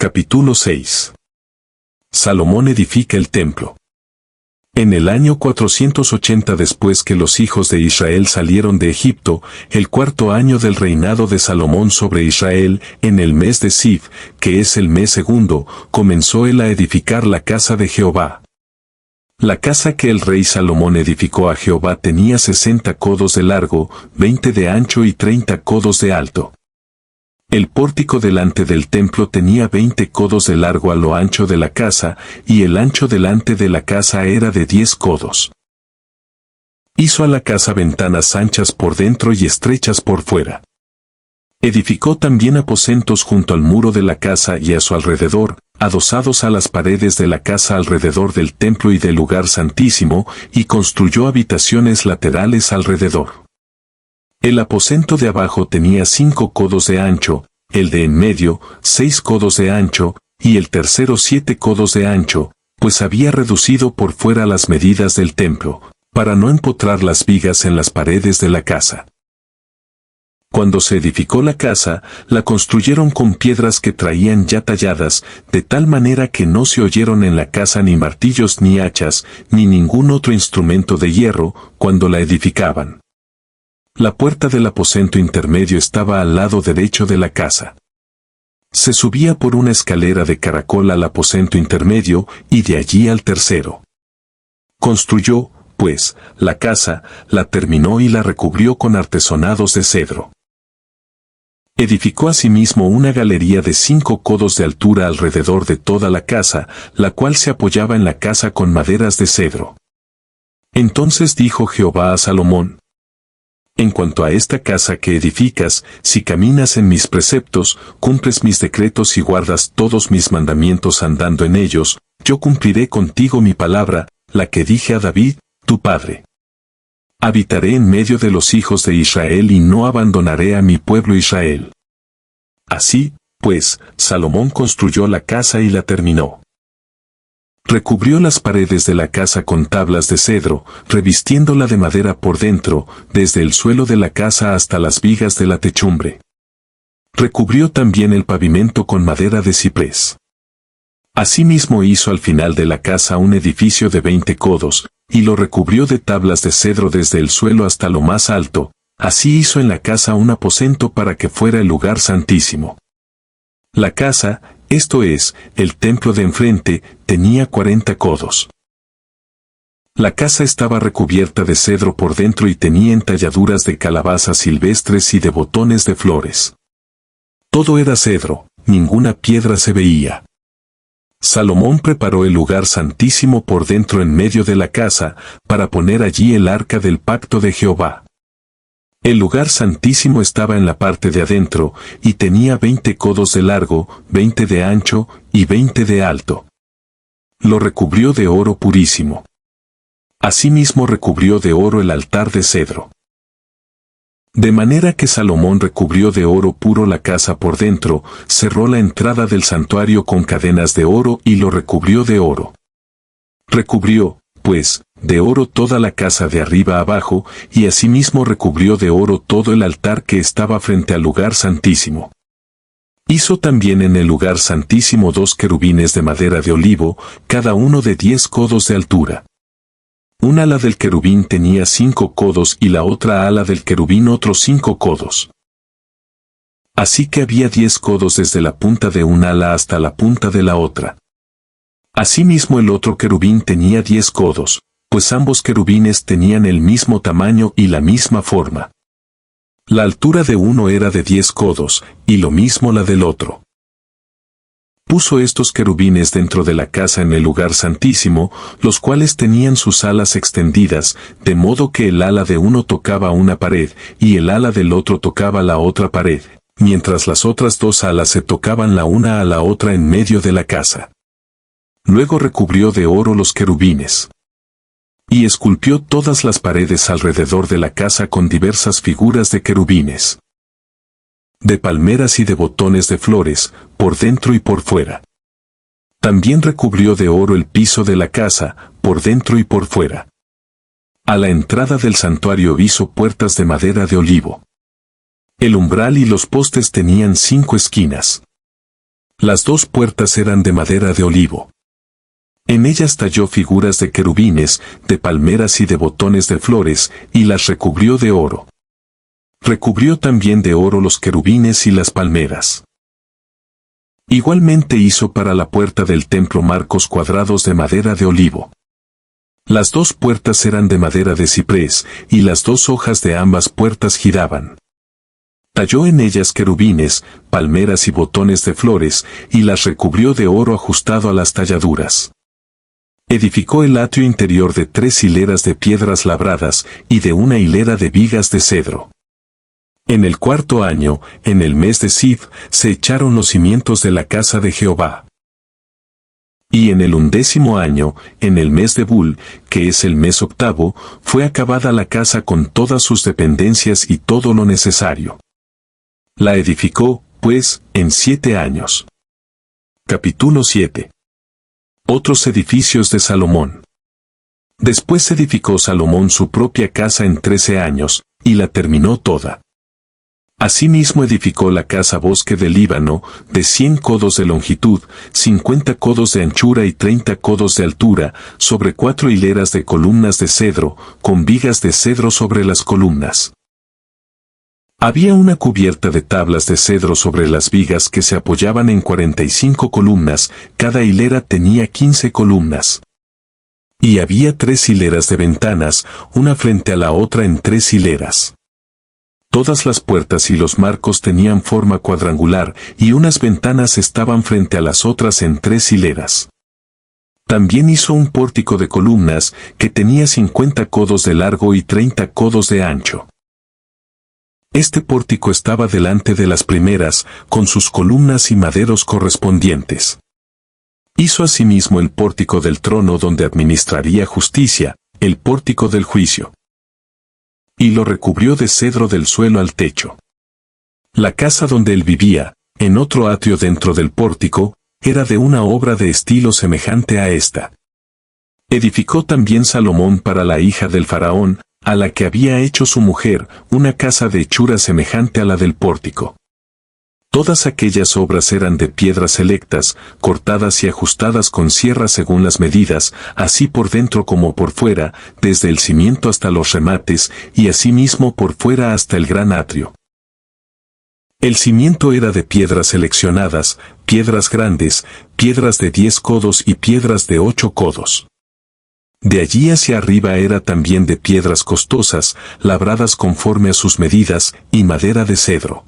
Capítulo 6. Salomón edifica el templo. En el año 480 después que los hijos de Israel salieron de Egipto, el cuarto año del reinado de Salomón sobre Israel, en el mes de Siv, que es el mes segundo, comenzó él a edificar la casa de Jehová. La casa que el rey Salomón edificó a Jehová tenía 60 codos de largo, 20 de ancho y 30 codos de alto. El pórtico delante del templo tenía 20 codos de largo a lo ancho de la casa, y el ancho delante de la casa era de 10 codos. Hizo a la casa ventanas anchas por dentro y estrechas por fuera. Edificó también aposentos junto al muro de la casa y a su alrededor, adosados a las paredes de la casa alrededor del templo y del lugar santísimo, y construyó habitaciones laterales alrededor. El aposento de abajo tenía 5 codos de ancho, el de en medio 6 codos de ancho, y el tercero 7 codos de ancho, pues había reducido por fuera las medidas del templo, para no empotrar las vigas en las paredes de la casa. Cuando se edificó la casa, la construyeron con piedras que traían ya talladas, de tal manera que no se oyeron en la casa ni martillos ni hachas, ni ningún otro instrumento de hierro, cuando la edificaban. La puerta del aposento intermedio estaba al lado derecho de la casa. Se subía por una escalera de caracol al aposento intermedio y de allí al tercero. Construyó, pues, la casa, la terminó y la recubrió con artesonados de cedro. Edificó asimismo una galería de 5 codos de altura alrededor de toda la casa, la cual se apoyaba en la casa con maderas de cedro. Entonces dijo Jehová a Salomón: en cuanto a esta casa que edificas, si caminas en mis preceptos, cumples mis decretos y guardas todos mis mandamientos andando en ellos, yo cumpliré contigo mi palabra, la que dije a David, tu padre. Habitaré en medio de los hijos de Israel y no abandonaré a mi pueblo Israel. Así, pues, Salomón construyó la casa y la terminó. Recubrió las paredes de la casa con tablas de cedro, revistiéndola de madera por dentro, desde el suelo de la casa hasta las vigas de la techumbre. Recubrió también el pavimento con madera de ciprés. Asimismo hizo al final de la casa un edificio de 20 codos, y lo recubrió de tablas de cedro desde el suelo hasta lo más alto. Así hizo en la casa un aposento para que fuera el lugar santísimo. La casa, esto es, el templo de enfrente, tenía 40 codos. La casa estaba recubierta de cedro por dentro y tenía entalladuras de calabazas silvestres y de botones de flores. Todo era cedro, ninguna piedra se veía. Salomón preparó el lugar santísimo por dentro en medio de la casa, para poner allí el arca del pacto de Jehová. El lugar santísimo estaba en la parte de adentro, y tenía 20 codos de largo, 20 de ancho, y 20 de alto. Lo recubrió de oro purísimo. Asimismo recubrió de oro el altar de cedro. De manera que Salomón recubrió de oro puro la casa por dentro, cerró la entrada del santuario con cadenas de oro y lo recubrió de oro. Recubrió, pues, de oro toda la casa de arriba abajo, y asimismo recubrió de oro todo el altar que estaba frente al lugar santísimo. Hizo también en el lugar santísimo 2 querubines de madera de olivo, cada uno de 10 codos de altura. Un ala del querubín tenía 5 codos y la otra ala del querubín otros 5 codos. Así que había 10 codos desde la punta de un ala hasta la punta de la otra. Asimismo el otro querubín tenía 10 codos, pues ambos querubines tenían el mismo tamaño y la misma forma. La altura de uno era de 10 codos, y lo mismo la del otro. Puso estos querubines dentro de la casa en el lugar santísimo, los cuales tenían sus alas extendidas, de modo que el ala de uno tocaba una pared, y el ala del otro tocaba la otra pared, mientras las otras 2 alas se tocaban la una a la otra en medio de la casa. Luego recubrió de oro los querubines. Y esculpió todas las paredes alrededor de la casa con diversas figuras de querubines, de palmeras y de botones de flores, por dentro y por fuera. También recubrió de oro el piso de la casa, por dentro y por fuera. A la entrada del santuario hizo puertas de madera de olivo. El umbral y los postes tenían 5 esquinas. Las dos puertas eran de madera de olivo. En ellas talló figuras de querubines, de palmeras y de botones de flores, y las recubrió de oro. Recubrió también de oro los querubines y las palmeras. Igualmente hizo para la puerta del templo marcos cuadrados de madera de olivo. Las dos puertas eran de madera de ciprés, y las dos hojas de ambas puertas giraban. Talló en ellas querubines, palmeras y botones de flores, y las recubrió de oro ajustado a las talladuras. Edificó el atrio interior de 3 hileras de piedras labradas, y de una hilera de vigas de cedro. En el 4º año, en el mes de Siv, se echaron los cimientos de la casa de Jehová. Y en el 11º año, en el mes de Bul, que es el mes 8º, fue acabada la casa con todas sus dependencias y todo lo necesario. La edificó, pues, en 7 años. Capítulo 7. Otros edificios de Salomón. Después edificó Salomón su propia casa en 13 años, y la terminó toda. Asimismo edificó la casa Bosque del Líbano, de 100 codos de longitud, 50 codos de anchura y 30 codos de altura, sobre 4 hileras de columnas de cedro, con vigas de cedro sobre las columnas. Había una cubierta de tablas de cedro sobre las vigas que se apoyaban en 45 columnas, cada hilera tenía 15 columnas. Y había 3 hileras de ventanas, una frente a la otra en 3 hileras. Todas las puertas y los marcos tenían forma cuadrangular, y unas ventanas estaban frente a las otras en 3 hileras. También hizo un pórtico de columnas, que tenía 50 codos de largo y 30 codos de ancho. Este pórtico estaba delante de las primeras, con sus columnas y maderos correspondientes. Hizo asimismo el pórtico del trono donde administraría justicia, el pórtico del juicio. Y lo recubrió de cedro del suelo al techo. La casa donde él vivía, en otro atrio dentro del pórtico, era de una obra de estilo semejante a esta. Edificó también Salomón para la hija del faraón, a la que había hecho su mujer, una casa de hechura semejante a la del pórtico. Todas aquellas obras eran de piedras selectas, cortadas y ajustadas con sierra según las medidas, así por dentro como por fuera, desde el cimiento hasta los remates, y asimismo por fuera hasta el gran atrio. El cimiento era de piedras seleccionadas, piedras grandes, piedras de 10 codos y piedras de 8 codos. De allí hacia arriba era también de piedras costosas, labradas conforme a sus medidas, y madera de cedro.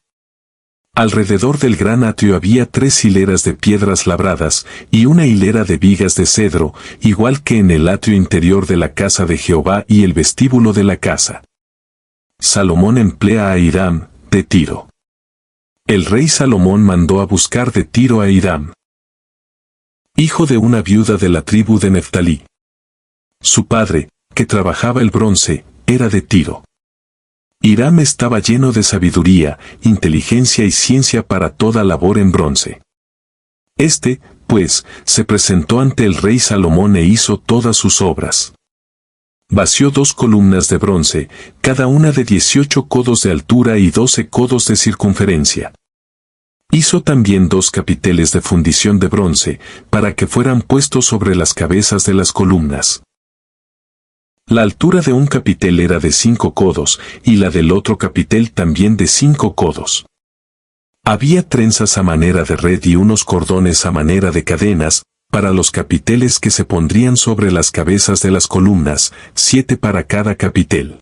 Alrededor del gran atrio había 3 hileras de piedras labradas, y una hilera de vigas de cedro, igual que en el atrio interior de la casa de Jehová y el vestíbulo de la casa. Salomón emplea a Hiram, de Tiro. El rey Salomón mandó a buscar de Tiro a Hiram, hijo de una viuda de la tribu de Neftalí. Su padre, que trabajaba el bronce, era de Tiro. Hiram estaba lleno de sabiduría, inteligencia y ciencia para toda labor en bronce. Este, pues, se presentó ante el rey Salomón e hizo todas sus obras. Vació 2 columnas de bronce, cada una de 18 codos de altura y 12 codos de circunferencia. Hizo también 2 capiteles de fundición de bronce, para que fueran puestos sobre las cabezas de las columnas. La altura de un capitel era de 5 codos, y la del otro capitel también de 5 codos. Había trenzas a manera de red y unos cordones a manera de cadenas, para los capiteles que se pondrían sobre las cabezas de las columnas, 7 para cada capitel.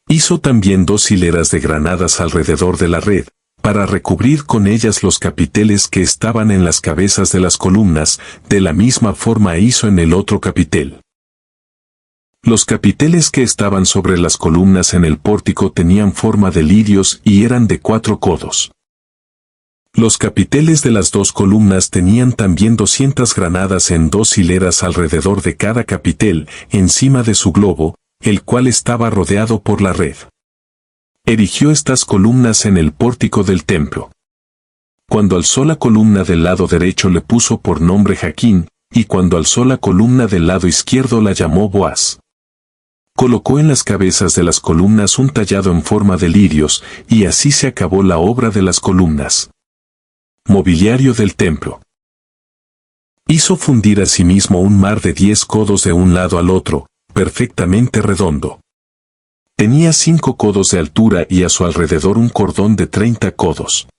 Hizo también 2 hileras de granadas alrededor de la red, para recubrir con ellas los capiteles que estaban en las cabezas de las columnas, de la misma forma hizo en el otro capitel. Los capiteles que estaban sobre las columnas en el pórtico tenían forma de lirios y eran de 4 codos. Los capiteles de las 2 columnas tenían también 200 granadas en 2 hileras alrededor de cada capitel, encima de su globo, el cual estaba rodeado por la red. Erigió estas columnas en el pórtico del templo. Cuando alzó la columna del lado derecho le puso por nombre Jaquín, y cuando alzó la columna del lado izquierdo la llamó Boaz. Colocó en las cabezas de las columnas un tallado en forma de lirios, y así se acabó la obra de las columnas. mobiliario del templo. Hizo fundir asimismo un mar de 10 codos de un lado al otro, perfectamente redondo. Tenía 5 codos de altura y a su alrededor un cordón de 30 codos.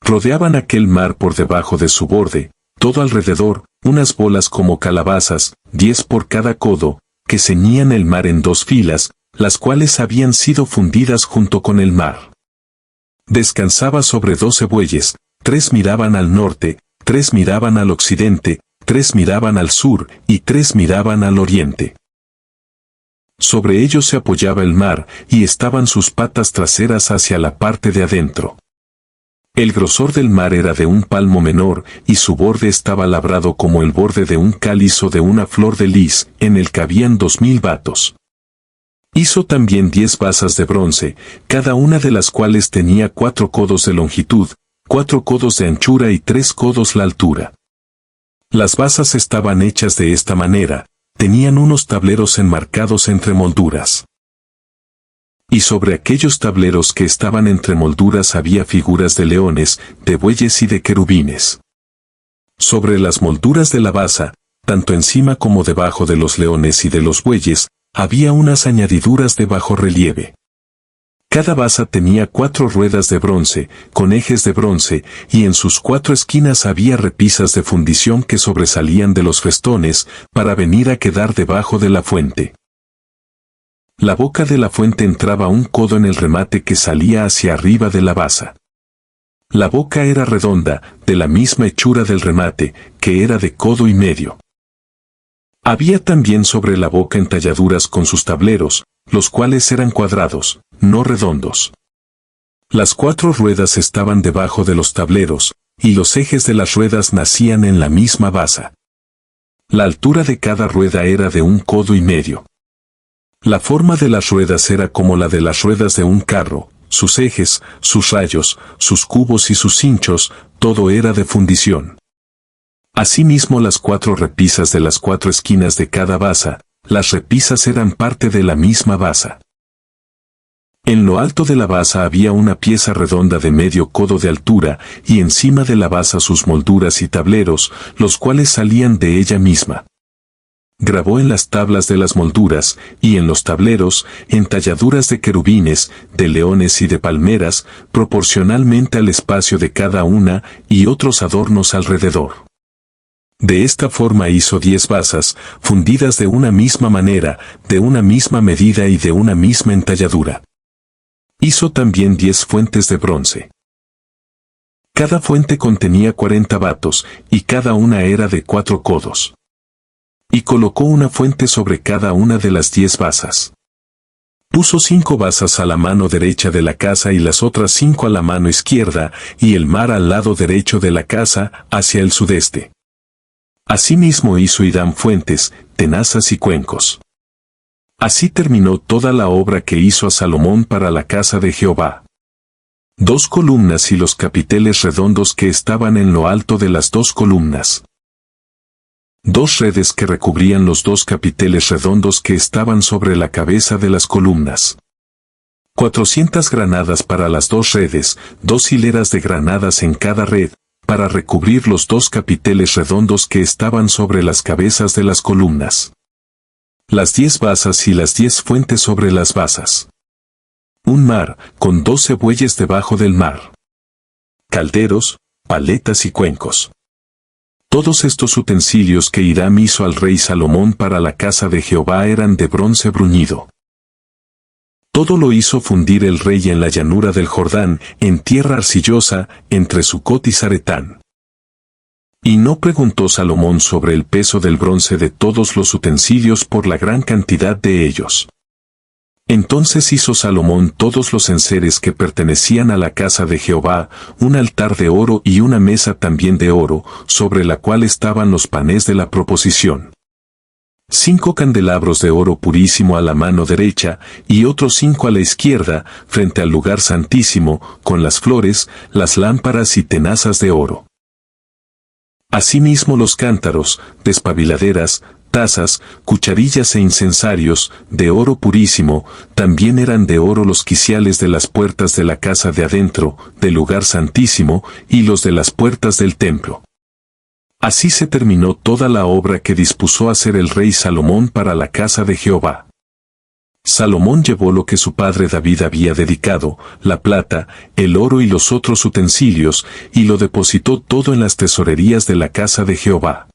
Rodeaban aquel mar por debajo de su borde, todo alrededor, unas bolas como calabazas, 10 por cada codo, que ceñían el mar en 2 filas, las cuales habían sido fundidas junto con el mar. Descansaba sobre 12 bueyes, 3 miraban al norte, 3 miraban al occidente, 3 miraban al sur y 3 miraban al oriente. Sobre ellos se apoyaba el mar y estaban sus patas traseras hacia la parte de adentro. El grosor del mar era de un palmo menor y su borde estaba labrado como el borde de un cáliz o de una flor de lis, en el cabían 2000 batos. Hizo también 10 basas de bronce, cada una de las cuales tenía 4 codos de longitud, 4 codos de anchura y 3 codos la altura. Las basas estaban hechas de esta manera, tenían unos tableros enmarcados entre molduras. Y sobre aquellos tableros que estaban entre molduras había figuras de leones, de bueyes y de querubines. Sobre las molduras de la basa, tanto encima como debajo de los leones y de los bueyes, había unas añadiduras de bajo relieve. Cada basa tenía 4 ruedas de bronce, con ejes de bronce, y en sus 4 esquinas había repisas de fundición que sobresalían de los festones, para venir a quedar debajo de la fuente. La boca de la fuente entraba un codo en el remate que salía hacia arriba de la basa. La boca era redonda, de la misma hechura del remate, que era de codo y medio. Había también sobre la boca entalladuras con sus tableros, los cuales eran cuadrados, no redondos. Las 4 ruedas estaban debajo de los tableros, y los ejes de las ruedas nacían en la misma basa. La altura de cada rueda era de un codo y medio. La forma de las ruedas era como la de las ruedas de un carro, sus ejes, sus rayos, sus cubos y sus cinchos, todo era de fundición. Asimismo las 4 repisas de las 4 esquinas de cada basa, las repisas eran parte de la misma basa. En lo alto de la basa había una pieza redonda de medio codo de altura y encima de la basa sus molduras y tableros, los cuales salían de ella misma. Grabó en las tablas de las molduras y en los tableros entalladuras de querubines, de leones y de palmeras, proporcionalmente al espacio de cada una y otros adornos alrededor. De esta forma hizo 10 basas, fundidas de una misma manera, de una misma medida y de una misma entalladura. Hizo también 10 fuentes de bronce. Cada fuente contenía 40 batos, y cada una era de 4 codos. Y colocó una fuente sobre cada una de las 10 basas. Puso 5 basas a la mano derecha de la casa y las otras 5 a la mano izquierda, y el mar al lado derecho de la casa, hacia el sudeste. Asimismo hizo Hiram fuentes, tenazas y cuencos. Así terminó toda la obra que hizo a Salomón para la casa de Jehová. 2 columnas y los capiteles redondos que estaban en lo alto de las 2 columnas. 2 redes que recubrían los 2 capiteles redondos que estaban sobre la cabeza de las columnas. 400 granadas para las 2 redes, 2 hileras de granadas en cada red, para recubrir los 2 capiteles redondos que estaban sobre las cabezas de las columnas. Las 10 basas y las 10 fuentes sobre las basas. Un mar, con 12 bueyes debajo del mar. Calderos, paletas y cuencos. Todos estos utensilios que Hiram hizo al rey Salomón para la casa de Jehová eran de bronce bruñido. Todo lo hizo fundir el rey en la llanura del Jordán, en tierra arcillosa, entre Sucot y Zaretán. Y no preguntó Salomón sobre el peso del bronce de todos los utensilios por la gran cantidad de ellos. Entonces hizo Salomón todos los enseres que pertenecían a la casa de Jehová, un altar de oro y una mesa también de oro, sobre la cual estaban los panes de la proposición. 5 candelabros de oro purísimo a la mano derecha, y otros 5 a la izquierda, frente al lugar santísimo, con las flores, las lámparas y tenazas de oro. Asimismo los cántaros, despabiladeras, tazas, cucharillas e incensarios, de oro purísimo, también eran de oro los quiciales de las puertas de la casa de adentro, del lugar santísimo, y los de las puertas del templo. Así se terminó toda la obra que dispuso hacer el rey Salomón para la casa de Jehová. Salomón llevó lo que su padre David había dedicado, la plata, el oro y los otros utensilios, y lo depositó todo en las tesorerías de la casa de Jehová.